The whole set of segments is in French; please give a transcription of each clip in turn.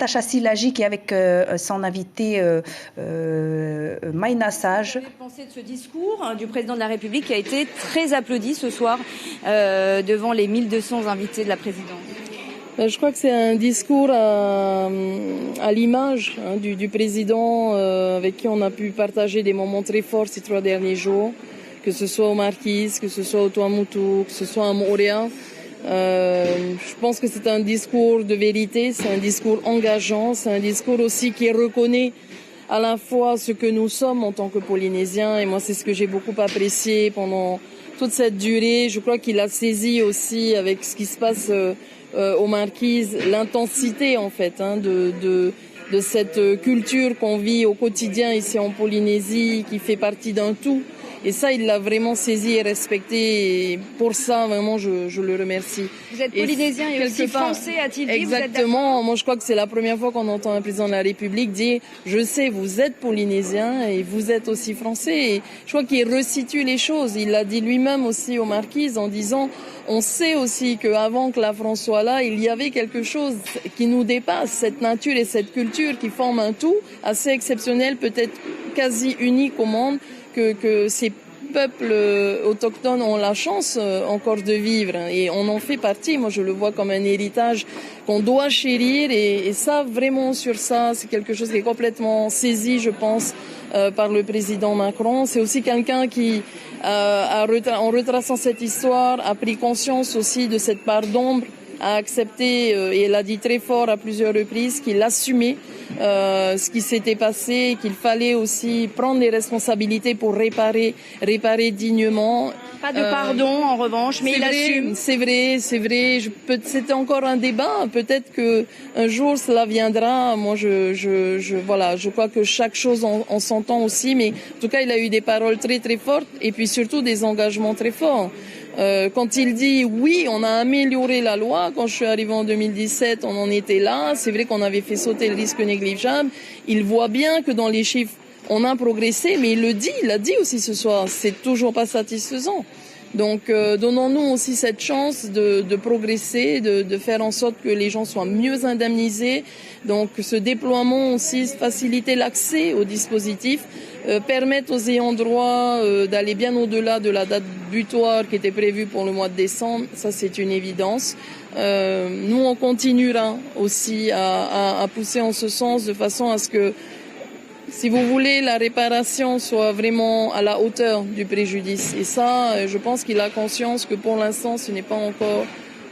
Tacha Silagi avec son invité Maïna Sage. Qu'est-ce que vous pensez de ce discours du président de la République qui a été très applaudi ce soir devant les 1200 invités de la présidence? Je crois que c'est un discours à l'image du président avec qui on a pu partager des moments très forts ces 3 derniers jours, que ce soit aux Marquises, que ce soit au Tuamotu, que ce soit à Moorea. Je pense que c'est un discours de vérité, c'est un discours engageant, c'est un discours aussi qui reconnaît à la fois ce que nous sommes en tant que Polynésiens, et moi c'est ce que j'ai beaucoup apprécié pendant toute cette durée. Je crois qu'il a saisi aussi avec ce qui se passe aux Marquises l'intensité en fait de cette culture qu'on vit au quotidien ici en Polynésie, qui fait partie d'un tout. Et ça, il l'a vraiment saisi et respecté. Et pour ça, vraiment, je le remercie. Vous êtes polynésien et aussi français, a-t-il dit? Exactement. Moi, je crois que c'est la première fois qu'on entend un président de la République dire « Je sais, vous êtes polynésien et vous êtes aussi français ». Et je crois qu'il resitue les choses. Il l'a dit lui-même aussi aux Marquises en disant « On sait aussi qu'avant que la France soit là, il y avait quelque chose qui nous dépasse, cette nature et cette culture qui forment un tout assez exceptionnel, peut-être quasi unique au monde, que ces peuples autochtones ont la chance encore de vivre et on en fait partie. Moi, je le vois comme un héritage qu'on doit chérir et ça, vraiment, sur ça, c'est quelque chose qui est complètement saisi, je pense, par le président Macron. C'est aussi quelqu'un qui, en retraçant cette histoire, a pris conscience aussi de cette part d'ombre, a accepté, et elle a dit très fort à plusieurs reprises qu'il assumait ce qui s'était passé, qu'il fallait aussi prendre les responsabilités pour réparer dignement. Pas de pardon en revanche, mais il assume. C'est vrai. C'était encore un débat. Peut-être que un jour cela viendra. Moi, je crois que chaque chose en son temps aussi. Mais en tout cas, il a eu des paroles très très fortes et puis surtout des engagements très forts. Quand il dit oui, on a amélioré la loi. Quand je suis arrivée en 2017, on en était là. C'est vrai qu'on avait fait sauter le risque négligeable. Il voit bien que dans les chiffres, on a progressé, mais il l'a dit aussi ce soir, c'est toujours pas satisfaisant. Donc, donnons-nous aussi cette chance de progresser, de faire en sorte que les gens soient mieux indemnisés. Donc, ce déploiement aussi, faciliter l'accès aux dispositifs, permettre aux ayants droit d'aller bien au-delà de la date butoir qui était prévue pour le mois de décembre. Ça, c'est une évidence. Nous, on continuera aussi à pousser en ce sens de façon à ce que, si vous voulez, la réparation soit vraiment à la hauteur du préjudice. Et ça, je pense qu'il a conscience que pour l'instant, ce n'est pas encore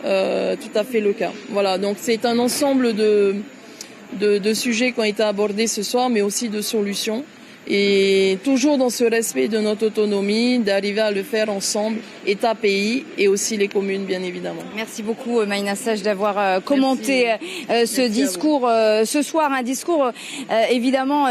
tout à fait le cas. Voilà, donc c'est un ensemble de sujets qui ont été abordés ce soir, mais aussi de solutions. Et toujours dans ce respect de notre autonomie, d'arriver à le faire ensemble, État, pays et aussi les communes, bien évidemment. Merci beaucoup, Maïna Sage, d'avoir commenté ce discours ce soir. Un discours, évidemment,